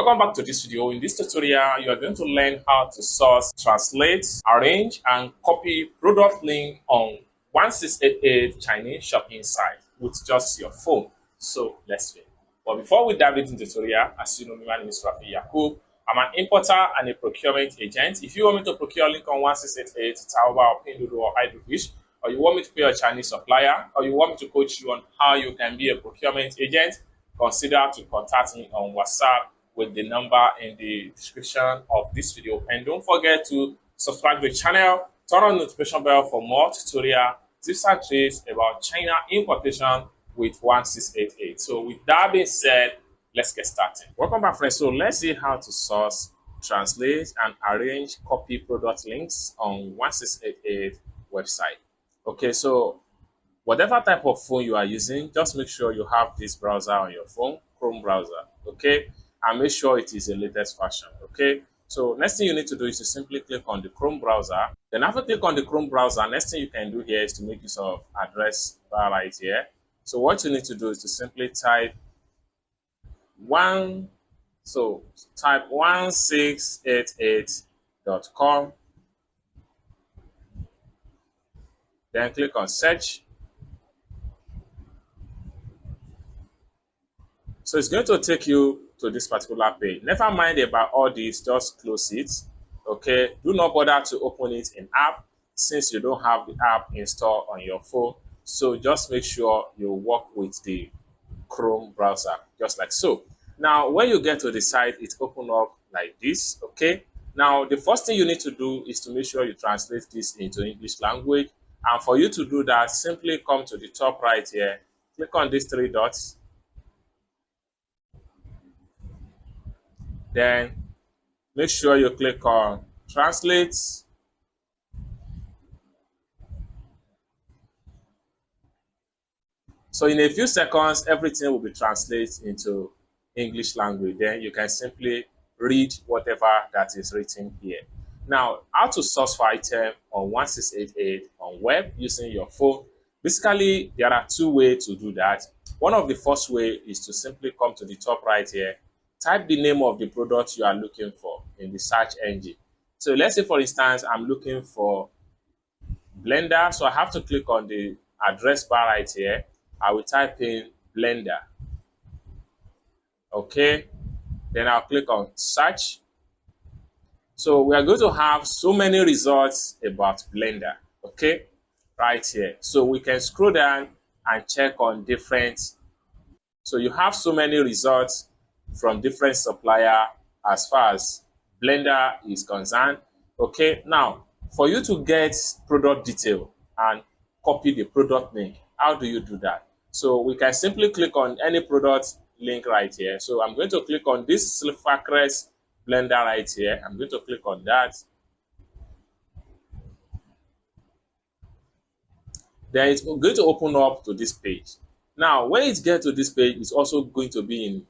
Welcome back to this video. In this tutorial, you are going to learn how to source, translate, arrange, and copy product link on 1688 Chinese shopping site with just your phone. So let's begin. But before we dive into the tutorial, as you know, my name is Rafi Yakub. I'm an importer and a procurement agent. If you want me to procure link on 1688, Taobao, Pinduoduo, or Idlefish, or you want me to pay a Chinese supplier, or you want me to coach you on how you can be a procurement agent, consider to contact me on WhatsApp with the number in the description of this video. And don't forget to subscribe to the channel, turn on the notification bell for more tutorial tips and tricks about China importation with 1688. So with that being said, let's get started. Welcome back, friends. So let's see how to source, translate, and arrange copy product links on 1688 website. Okay, so whatever type of phone you are using, just make sure you have this browser on your phone, Chrome browser, okay? And make sure it is the latest version, okay? So next thing you need to do is to simply click on the Chrome browser. Then after click on the Chrome browser, next thing you can do here is to make use of address bar right here. So what you need to do is to simply type type 1688.com. Then click on search. So it's going to take you to this particular page. Never mind about all this, just close it. Okay, do not bother to open it in app since you don't have the app installed on your phone. So just make sure you work with the Chrome browser, just like so. Now, when you get to the site, it opens up like this. Okay, now the first thing you need to do is to make sure you translate this into English language. And for you to do that, simply come to the top right here, click on these three dots. Then make sure you click on translate. So in a few seconds, everything will be translated into English language. Then you can simply read whatever that is written here. Now, how to source for item on 1688 on web using your phone. Basically, there are two ways to do that. One of the first way is to simply come to the top right here, type the name of the product you are looking for in the search engine. So let's say, for instance, I'm looking for blender. So I have to click on the address bar right here. I will type in blender. Okay. Then I'll click on search. So we are going to have so many results about blender. Okay. Right here. So we can scroll down and check on different. So you have so many results from different supplier as far as blender is concerned. Okay, now for you to get product detail and copy the product link, how do you do that? So we can simply click on any product link right here. So I'm going to click on this Silvercrest blender right here. I'm going to click on that. Then it's going to open up to this page. Now, when it gets to this page, it's also going to be in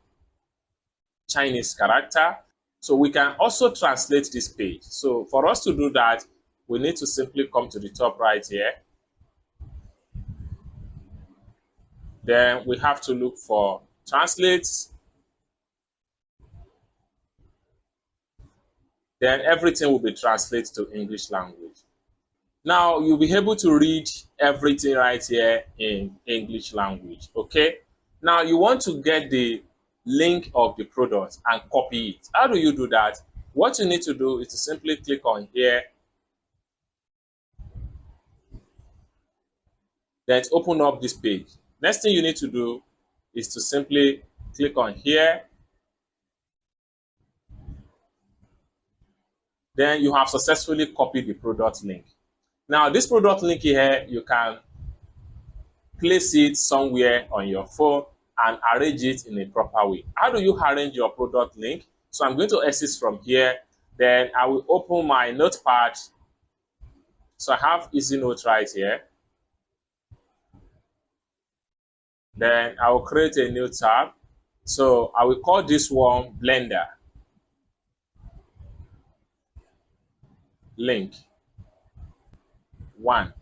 Chinese character. So we can also translate this page. So for us to do that, we need to simply come to the top right here. Then we have to look for translate. Then everything will be translated to English language. Now you'll be able to read everything right here in English language. Okay. Now you want to get the link of the product and copy it. How do you do that? What you need to do is to simply click on here. Then open up this page. Next thing you need to do is to simply click on here. Then you have successfully copied the product link. Now this product link here, you can place it somewhere on your phone and arrange it in a proper way. How do you arrange your product link? So I'm going to exit from here. Then I will open my notepad. So I have EasyNote right here. Then I will create a new tab. So I will call this one Blender link 1.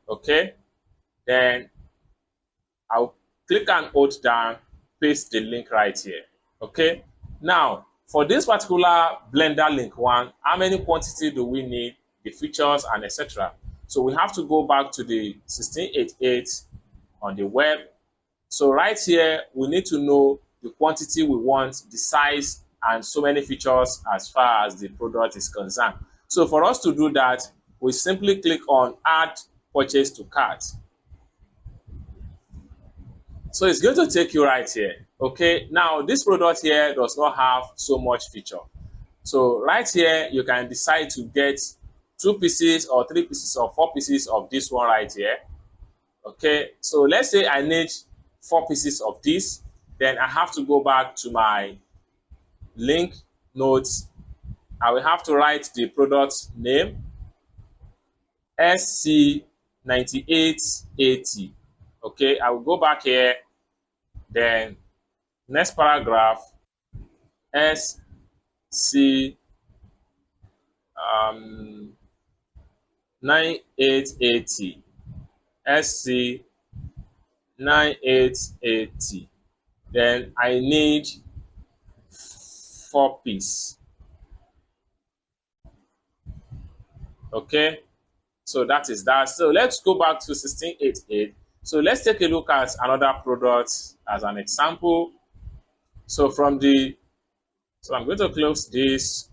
Okay. Then I'll click and hold down, paste the link right here. Okay. Now, For this particular Blender link one, how many quantity do we need, the features and etc. So we have to go back to the 1688 on the web. So right here, we need to know the quantity we want, the size, and so many features as far as the product is concerned. So for us to do that, we simply click on Add Purchase to Cart. So it's going to take you right here. Okay, now this product here does not have so much feature. So right here, you can decide to get 2 pieces or 3 pieces or 4 pieces of this one right here. Okay, so let's say I need 4 pieces of this, then I have to go back to my link notes. I will have to write the product name, SC9880. Okay, I will go back here, then next paragraph, SC9880. SC9880. Then I need 4 pieces. Okay, so that is that. So let's go back to 1688. So let's take a look at another product as an example. So I'm going to close this,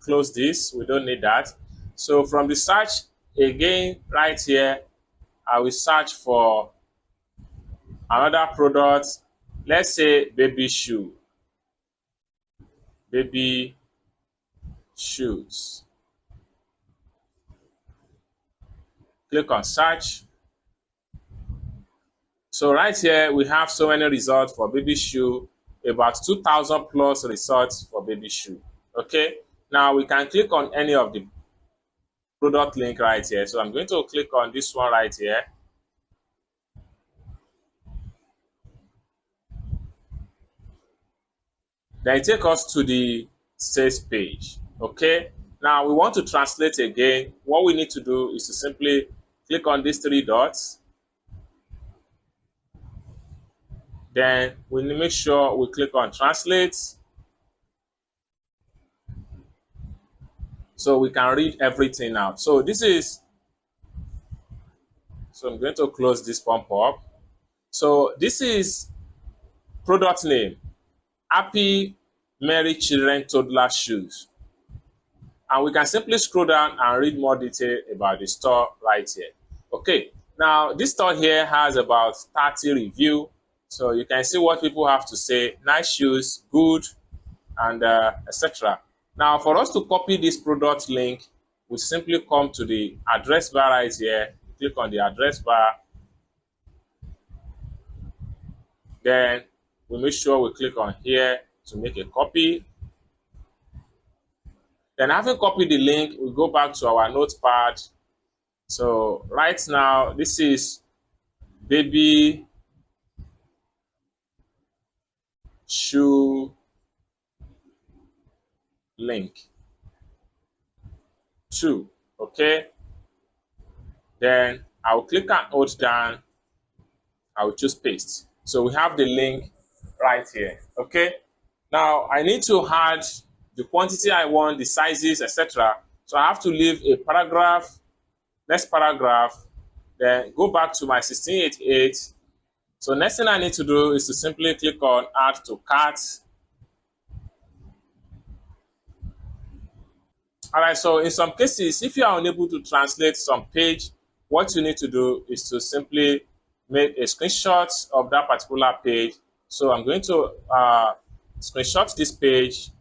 we don't need that. So from the search, again, right here, I will search for another product. Let's say baby shoe. Baby shoes. Click on search. So right here, we have so many results for baby shoe, about 2,000 plus results for baby shoe. Okay, now we can click on any of the product link right here. So I'm going to click on this one right here. Then take us to the sales page. Okay, now we want to translate again. What we need to do is to simply click on these 3 dots. Then we need to make sure we click on translate, so we can read everything out. So I'm going to close this pump up. So this is product name, Happy Merry Children Toddler Shoes. And we can simply scroll down and read more detail about the store right here. Okay, now this store here has about 30 reviews. So you can see what people have to say: nice shoes, good, and etc. Now for us to copy this product link, we simply come to the address bar right here, click on the address bar, then we make sure we click on here to make a copy. Then having copied the link, we go back to our notepad. So right now, this is baby shoe link 2. Okay, then I will click and hold down. I will choose paste. So we have the link right here. Okay, now I need to add the quantity I want, the sizes, etc. So I have to leave a paragraph, next paragraph, then go back to my 1688. So next thing I need to do is to simply click on Add to Cart. All right, so in some cases, if you are unable to translate some page, what you need to do is to simply make a screenshot of that particular page. So I'm going to screenshot this page.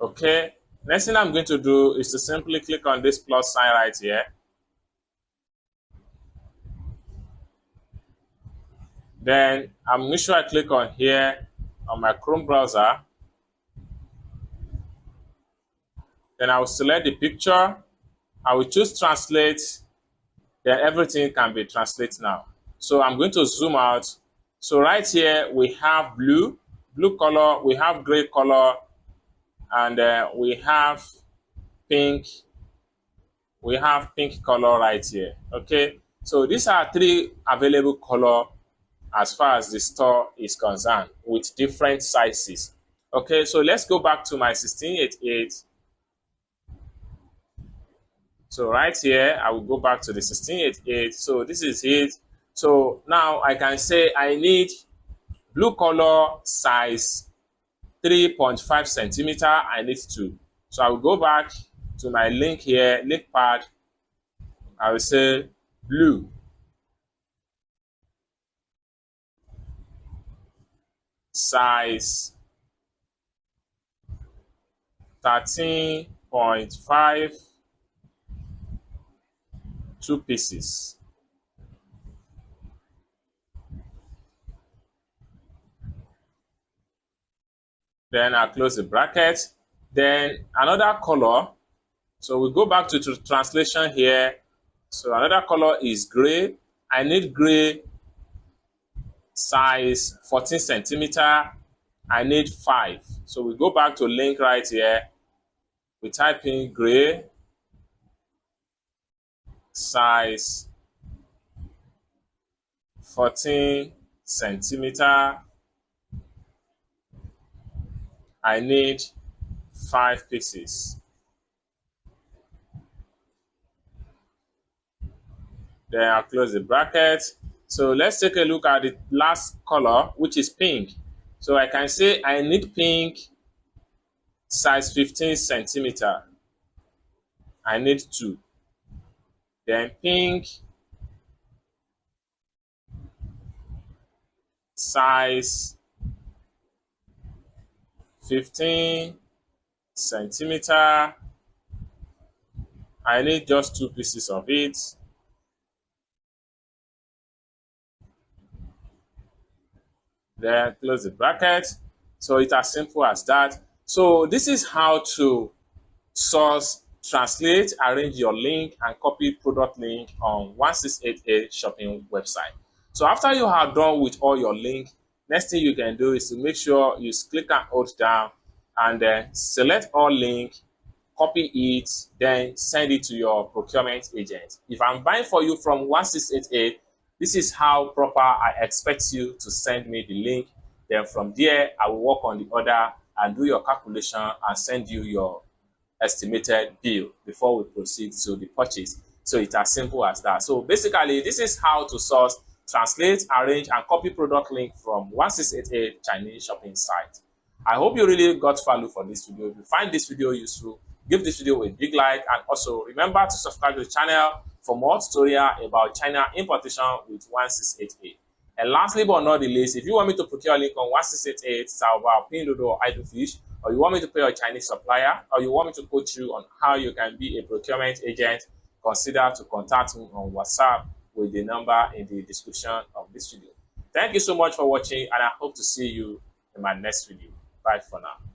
Okay, next thing I'm going to do is to simply click on this plus sign right here. Then I'm make sure I click on here on my Chrome browser. Then I will select the picture. I will choose translate. Then everything can be translated now. So I'm going to zoom out. So right here we have blue color, we have gray color, and we have pink. We have pink color right here. Okay, so these are 3 available color as far as the store is concerned, with different sizes. Okay, so let's go back to my 1688. So right here, I will go back to the 1688. So this is it. So now I can say I need blue color size 3.5 centimeter. I need 2. So I will go back to my link here, link pad. I will say blue size 13.5, 2 pieces. Then I close the bracket. Then another color. So we go back to translation here. So another color is gray. I need gray size 14 centimeter. I need 5. So we go back to link right here. We type in gray size 14 centimeter. I need 5 pieces. Then I'll close the bracket. So let's take a look at the last color, which is pink. So I can say I need pink size 15 centimeter. I need 2. Then pink size 15 centimeter. I need just 2 pieces of it. Then close the bracket. So it's as simple as that. So this is how to source, translate, arrange your link, and copy product link on 1688 shopping website. So after you are done with all your link, next thing you can do is to make sure you click and hold down and then select all link, copy it, then send it to your procurement agent. If I'm buying for you from 1688, this is how proper I expect you to send me the link. Then from there, I will work on the order and do your calculation and send you your estimated bill before we proceed to the purchase. So it's as simple as that. So basically, this is how to source, translate, arrange, and copy product link from 1688 Chinese shopping site. I hope you really got value for this video. If you find this video useful, give this video a big like, and also remember to subscribe to the channel for more tutorial about China importation with 1688. And lastly but not the least, if you want me to procure a link on 1688, Salva, Pinduoduo, or Idlefish, or you want me to pay a Chinese supplier, or you want me to coach you on how you can be a procurement agent, consider to contact me on WhatsApp with the number in the description of this video. Thank you so much for watching, and I hope to see you in my next video. Bye for now.